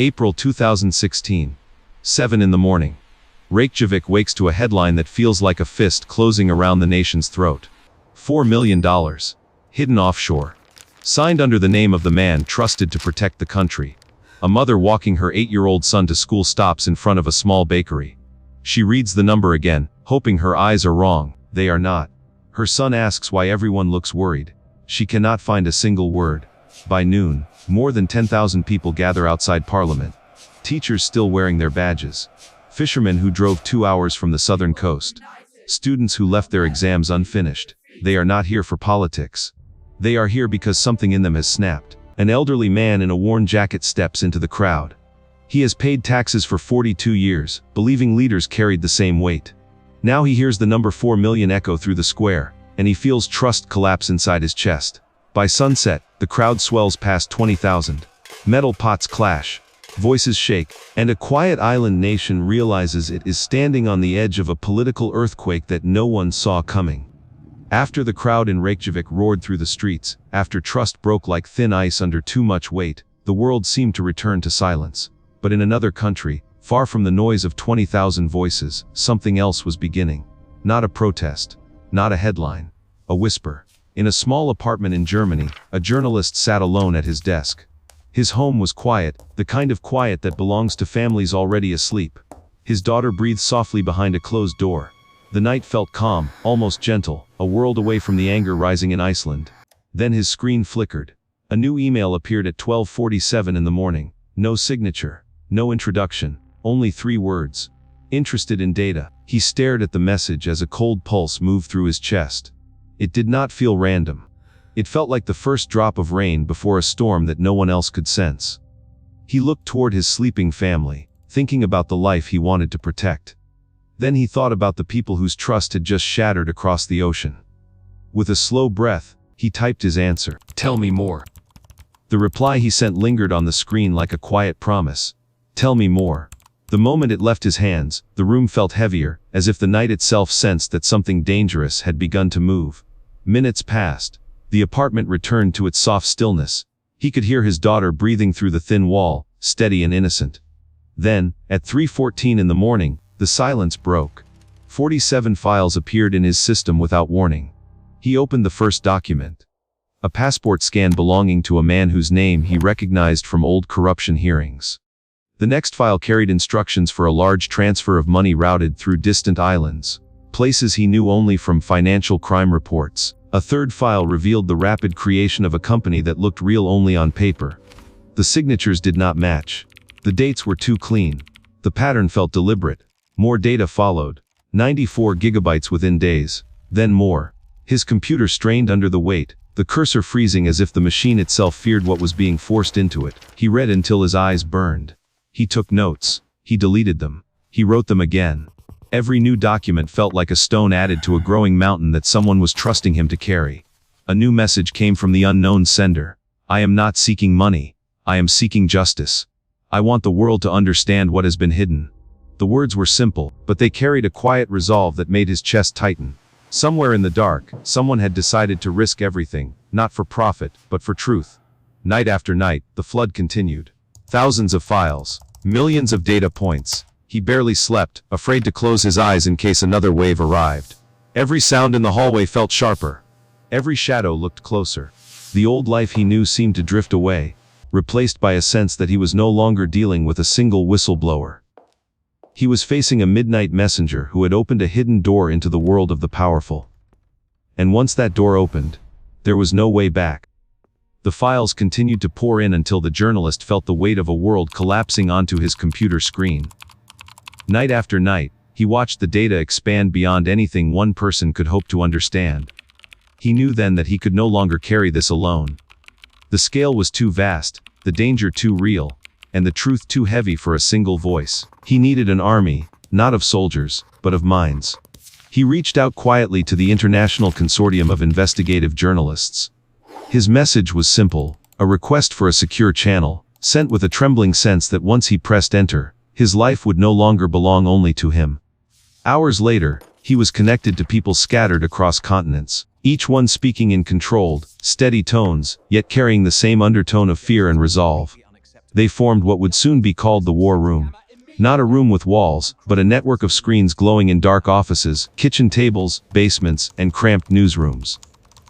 April 2016. 7 in the morning. Reykjavik wakes to a headline that feels like a fist closing around the nation's throat. $4 million. Hidden offshore. Signed under the name of the man trusted to protect the country. A mother walking her 8-year-old son to school stops in front of a small bakery. She reads the number again, hoping her eyes are wrong. They are not. Her son asks why everyone looks worried. She cannot find a single word. By noon, more than 10,000 people gather outside Parliament. Teachers still wearing their badges. Fishermen who drove 2 hours from the southern coast. Students who left their exams unfinished. They are not here for politics. They are here because something in them has snapped. An elderly man in a worn jacket steps into the crowd. He has paid taxes for 42 years, believing leaders carried the same weight. Now he hears the number 4 million echo through the square, and he feels trust collapse inside his chest. By sunset, the crowd swells past 20,000. Metal pots clash, voices shake, and a quiet island nation realizes it is standing on the edge of a political earthquake that no one saw coming. After the crowd in Reykjavik roared through the streets, after trust broke like thin ice under too much weight, the world seemed to return to silence. But in another country, far from the noise of 20,000 voices, something else was beginning. Not a protest, not a headline, a whisper. In a small apartment in Germany, a journalist sat alone at his desk. His home was quiet, the kind of quiet that belongs to families already asleep. His daughter breathed softly behind a closed door. The night felt calm, almost gentle, a world away from the anger rising in Iceland. Then his screen flickered. A new email appeared at 12:47 in the morning. No signature, no introduction, only 3 words. Interested in data. He stared at the message as a cold pulse moved through his chest. It did not feel random. It felt like the first drop of rain before a storm that no one else could sense. He looked toward his sleeping family, thinking about the life he wanted to protect. Then he thought about the people whose trust had just shattered across the ocean. With a slow breath, he typed his answer. Tell me more. The reply he sent lingered on the screen like a quiet promise. Tell me more. The moment it left his hands, the room felt heavier, as if the night itself sensed that something dangerous had begun to move. Minutes passed. The apartment returned to its soft stillness. He could hear his daughter breathing through the thin wall, steady and innocent. Then, at 3:14 in the morning, the silence broke. 47 files appeared in his system without warning. He opened the first document. A passport scan belonging to a man whose name he recognized from old corruption hearings. The next file carried instructions for a large transfer of money routed through distant islands, places he knew only from financial crime reports. A third file revealed the rapid creation of a company that looked real only on paper. The signatures did not match. The dates were too clean. The pattern felt deliberate. More data followed. 94 gigabytes within days. Then more. His computer strained under the weight, the cursor freezing as if the machine itself feared what was being forced into it. He read until his eyes burned. He took notes. He deleted them. He wrote them again. Every new document felt like a stone added to a growing mountain that someone was trusting him to carry. A new message came from the unknown sender. I am not seeking money. I am seeking justice. I want the world to understand what has been hidden. The words were simple, but they carried a quiet resolve that made his chest tighten. Somewhere in the dark, someone had decided to risk everything, not for profit, but for truth. Night after night, the flood continued. Thousands of files, millions of data points. He barely slept, afraid to close his eyes in case another wave arrived. Every sound in the hallway felt sharper. Every shadow looked closer. The old life he knew seemed to drift away, replaced by a sense that he was no longer dealing with a single whistleblower. He was facing a midnight messenger who had opened a hidden door into the world of the powerful. And once that door opened, there was no way back. The files continued to pour in until the journalist felt the weight of a world collapsing onto his computer screen. Night after night, he watched the data expand beyond anything one person could hope to understand. He knew then that he could no longer carry this alone. The scale was too vast, the danger too real, and the truth too heavy for a single voice. He needed an army, not of soldiers, but of minds. He reached out quietly to the International Consortium of Investigative Journalists. His message was simple, a request for a secure channel, sent with a trembling sense that once he pressed enter, his life would no longer belong only to him. Hours later, he was connected to people scattered across continents, each one speaking in controlled, steady tones, yet carrying the same undertone of fear and resolve. They formed what would soon be called the War Room. Not a room with walls, but a network of screens glowing in dark offices, kitchen tables, basements, and cramped newsrooms.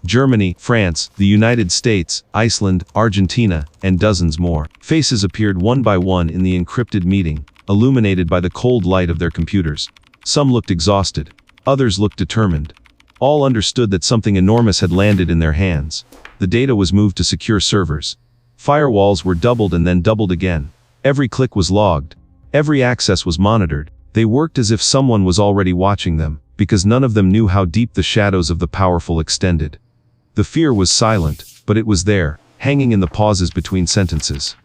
Germany, France, the United States, Iceland, Argentina, and dozens more. Faces appeared one by one in the encrypted meeting, illuminated by the cold light of their computers. Some looked exhausted. Others looked determined. All understood that something enormous had landed in their hands. The data was moved to secure servers. Firewalls were doubled and then doubled again. Every click was logged. Every access was monitored. They worked as if someone was already watching them, because none of them knew how deep the shadows of the powerful extended. The fear was silent, but it was there, hanging in the pauses between sentences.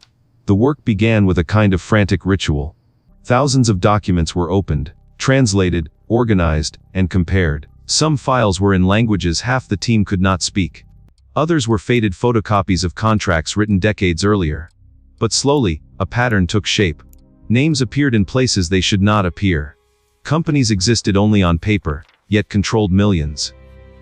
The work began with a kind of frantic ritual. Thousands of documents were opened, translated, organized, and compared. Some files were in languages half the team could not speak. Others were faded photocopies of contracts written decades earlier. But slowly, a pattern took shape. Names appeared in places they should not appear. Companies existed only on paper, yet controlled millions.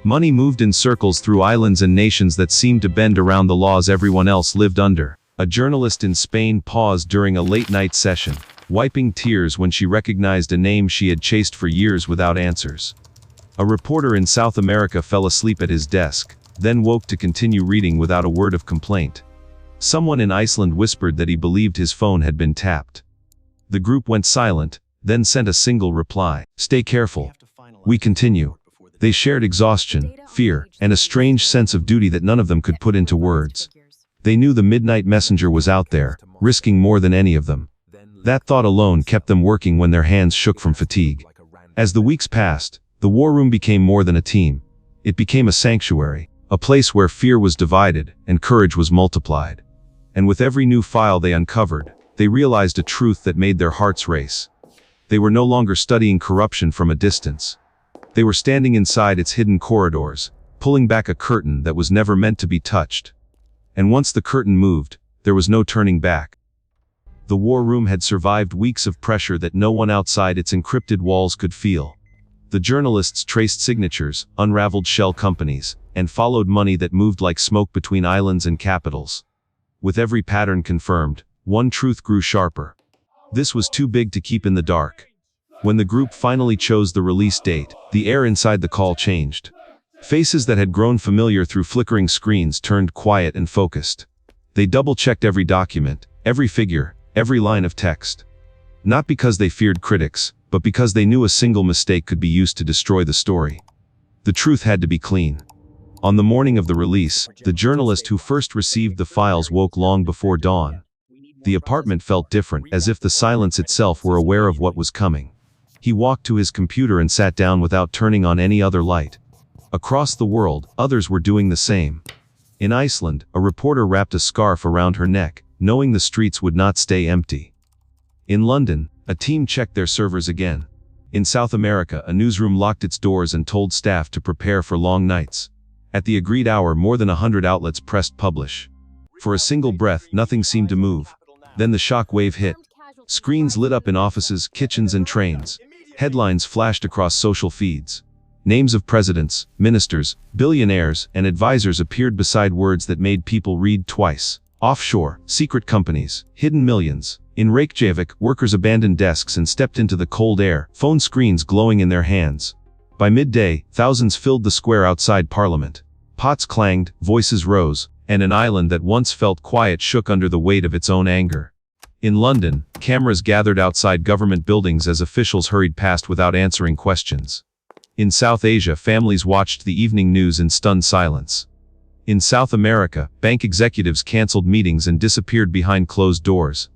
Money moved in circles through islands and nations that seemed to bend around the laws everyone else lived under. A journalist in Spain paused during a late-night session, wiping tears when she recognized a name she had chased for years without answers. A reporter in South America fell asleep at his desk, then woke to continue reading without a word of complaint. Someone in Iceland whispered that he believed his phone had been tapped. The group went silent, then sent a single reply: "Stay careful. We continue." They shared exhaustion, fear, and a strange sense of duty that none of them could put into words. They knew the midnight messenger was out there, risking more than any of them. That thought alone kept them working when their hands shook from fatigue. As the weeks passed, the war room became more than a team. It became a sanctuary, a place where fear was divided and courage was multiplied. And with every new file they uncovered, they realized a truth that made their hearts race. They were no longer studying corruption from a distance. They were standing inside its hidden corridors, pulling back a curtain that was never meant to be touched. And once the curtain moved, there was no turning back. The war room had survived weeks of pressure that no one outside its encrypted walls could feel. The journalists traced signatures, unraveled shell companies, and followed money that moved like smoke between islands and capitals. With every pattern confirmed, one truth grew sharper. This was too big to keep in the dark. When the group finally chose the release date, the air inside the call changed. Faces that had grown familiar through flickering screens turned quiet and focused. They double-checked every document, every figure, every line of text. Not because they feared critics, but because they knew a single mistake could be used to destroy the story. The truth had to be clean. On the morning of the release, the journalist who first received the files woke long before dawn. The apartment felt different, as if the silence itself were aware of what was coming. He walked to his computer and sat down without turning on any other light. Across the world, others were doing the same. In Iceland, a reporter wrapped a scarf around her neck, knowing the streets would not stay empty. In London, a team checked their servers again. In South America, a newsroom locked its doors and told staff to prepare for long nights. At the agreed hour, more than 100 outlets pressed publish. For a single breath, nothing seemed to move. Then the shock wave hit. Screens lit up in offices, kitchens, and trains. Headlines flashed across social feeds. Names of presidents, ministers, billionaires, and advisors appeared beside words that made people read twice. Offshore, secret companies, hidden millions. In Reykjavik, workers abandoned desks and stepped into the cold air, phone screens glowing in their hands. By midday, thousands filled the square outside Parliament. Pots clanged, voices rose, and an island that once felt quiet shook under the weight of its own anger. In London, cameras gathered outside government buildings as officials hurried past without answering questions. In South Asia, families watched the evening news in stunned silence. In South America, bank executives canceled meetings and disappeared behind closed doors.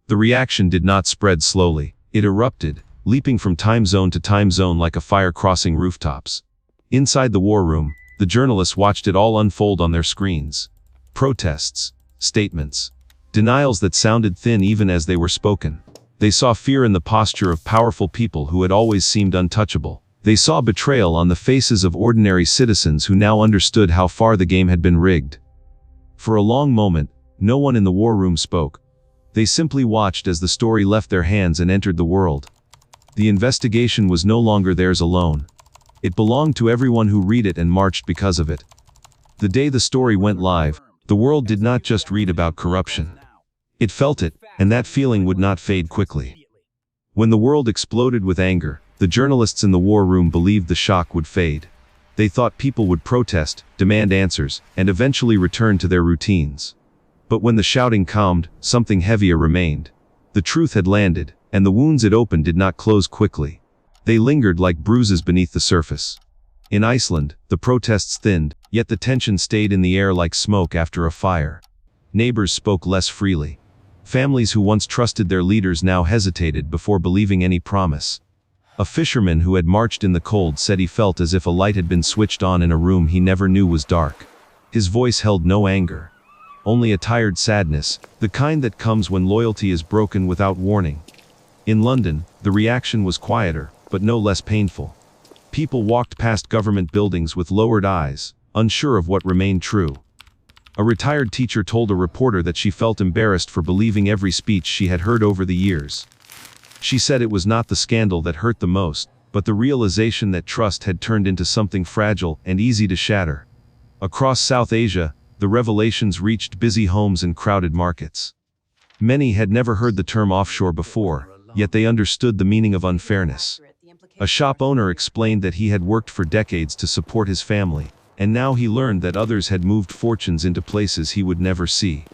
The reaction did not spread slowly. It erupted, leaping from time zone to time zone like a fire crossing rooftops. Inside the war room, the journalists watched it all unfold on their screens. Protests, statements, denials that sounded thin even as they were spoken. They saw fear in the posture of powerful people who had always seemed untouchable. They saw betrayal on the faces of ordinary citizens who now understood how far the game had been rigged. For a long moment, no one in the war room spoke. They simply watched as the story left their hands and entered the world. The investigation was no longer theirs alone. It belonged to everyone who read it and marched because of it. The day the story went live, the world did not just read about corruption. It felt it, and that feeling would not fade quickly. When the world exploded with anger, the journalists in the war room believed the shock would fade. They thought people would protest, demand answers, and eventually return to their routines. But when the shouting calmed, something heavier remained. The truth had landed, and the wounds it opened did not close quickly. They lingered like bruises beneath the surface. In Iceland, the protests thinned, yet the tension stayed in the air like smoke after a fire. Neighbors spoke less freely. Families who once trusted their leaders now hesitated before believing any promise. A fisherman who had marched in the cold said he felt as if a light had been switched on in a room he never knew was dark. His voice held no anger, only a tired sadness, the kind that comes when loyalty is broken without warning. In London, the reaction was quieter, but no less painful. People walked past government buildings with lowered eyes, unsure of what remained true. A retired teacher told a reporter that she felt embarrassed for believing every speech she had heard over the years. She said it was not the scandal that hurt the most, but the realization that trust had turned into something fragile and easy to shatter. Across South Asia, the revelations reached busy homes and crowded markets. Many had never heard the term offshore before, yet they understood the meaning of unfairness. A shop owner explained that he had worked for decades to support his family, and now he learned that others had moved fortunes into places he would never see.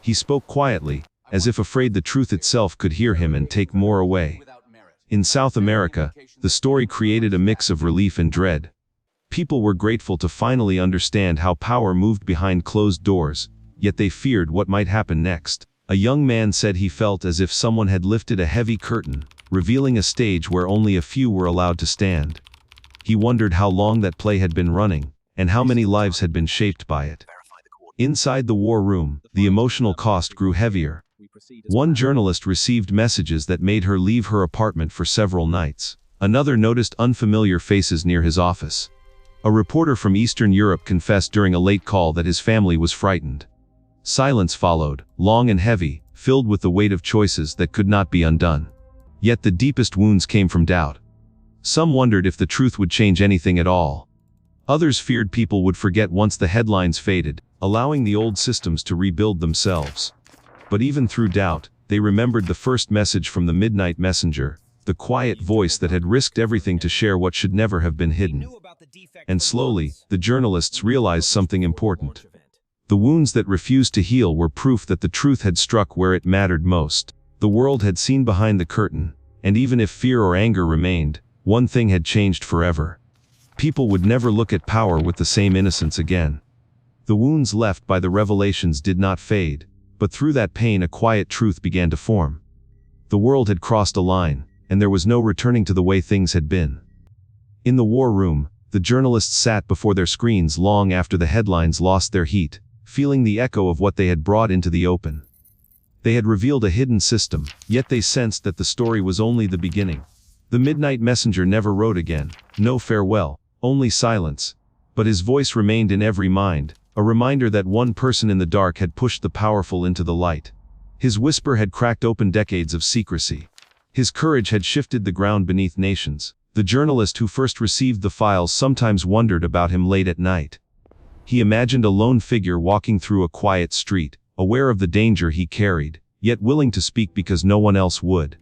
He spoke quietly, as if afraid the truth itself could hear him and take more away. In South America, the story created a mix of relief and dread. People were grateful to finally understand how power moved behind closed doors, yet they feared what might happen next. A young man said he felt as if someone had lifted a heavy curtain, revealing a stage where only a few were allowed to stand. He wondered how long that play had been running, and how many lives had been shaped by it. Inside the war room, the emotional cost grew heavier. One journalist received messages that made her leave her apartment for several nights. Another noticed unfamiliar faces near his office. A reporter from Eastern Europe confessed during a late call that his family was frightened. Silence followed, long and heavy, filled with the weight of choices that could not be undone. Yet the deepest wounds came from doubt. Some wondered if the truth would change anything at all. Others feared people would forget once the headlines faded, allowing the old systems to rebuild themselves. But even through doubt, they remembered the first message from the midnight messenger, the quiet voice that had risked everything to share what should never have been hidden. And slowly, the journalists realized something important. The wounds that refused to heal were proof that the truth had struck where it mattered most. The world had seen behind the curtain, and even if fear or anger remained, one thing had changed forever. People would never look at power with the same innocence again. The wounds left by the revelations did not fade, but through that pain a quiet truth began to form. The world had crossed a line, and there was no returning to the way things had been. In the war room, the journalists sat before their screens long after the headlines lost their heat, feeling the echo of what they had brought into the open. They had revealed a hidden system, yet they sensed that the story was only the beginning. The midnight messenger never wrote again, no farewell, only silence. But his voice remained in every mind, a reminder that one person in the dark had pushed the powerful into the light. His whisper had cracked open decades of secrecy. His courage had shifted the ground beneath nations. The journalist who first received the files sometimes wondered about him late at night. He imagined a lone figure walking through a quiet street, aware of the danger he carried, yet willing to speak because no one else would.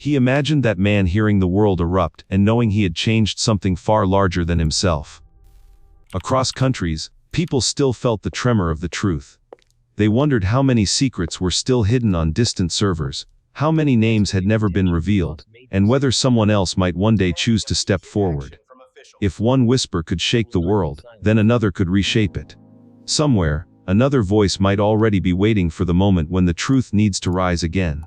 He imagined that man hearing the world erupt and knowing he had changed something far larger than himself. Across countries, people still felt the tremor of the truth. They wondered how many secrets were still hidden on distant servers, how many names had never been revealed, and whether someone else might one day choose to step forward. If one whisper could shake the world, then another could reshape it. Somewhere, another voice might already be waiting for the moment when the truth needs to rise again.